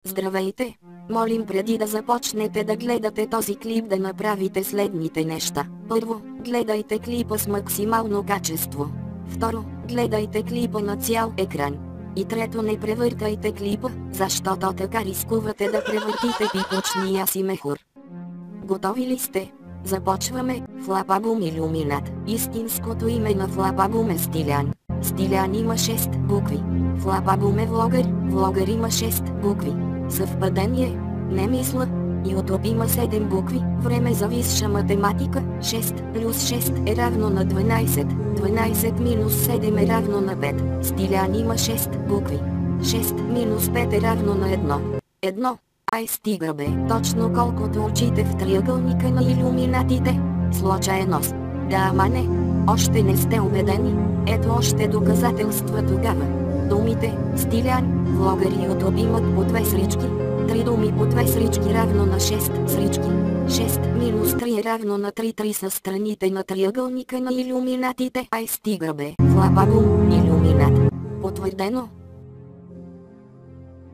Здравейте! Молим преди да започнете да гледате този клип да направите следните неща. Първо, гледайте клипа с максимално качество. Второ, гледайте клипа на цял екран. И трето, не превъртайте клипа, защото така рискувате да превъртите пипочния си мехур. Готови ли сте? Започваме. Флапабум Илюминат. Истинското име на Флапабум е Стилян. Стилян има 6 букви. Флапабум е влогър. Влогър има 6 букви. Съвпадение? Не мисля. Ютуб има 7 букви. Време за висша математика. 6 плюс 6 е равно на 12. 12 минус 7 е равно на 5. Стилян има 6 букви. 6 минус 5 е равно на 1. 1. Ай стига бе, точно колкото очите в триъгълника на илюминатите. Случайност. Да, ама не. Още не сте убедени. Ето още доказателства тогава. Думите Стилян, влогър и Ютуб имат по 2 срички. 3 думи по 2 срички равно на 6 срички. 6 минус 3 е равно на 3. 3 са страните на триъгълника на илюминатите. Ай стига бе, Флапабум Илюминат. Потвърдено.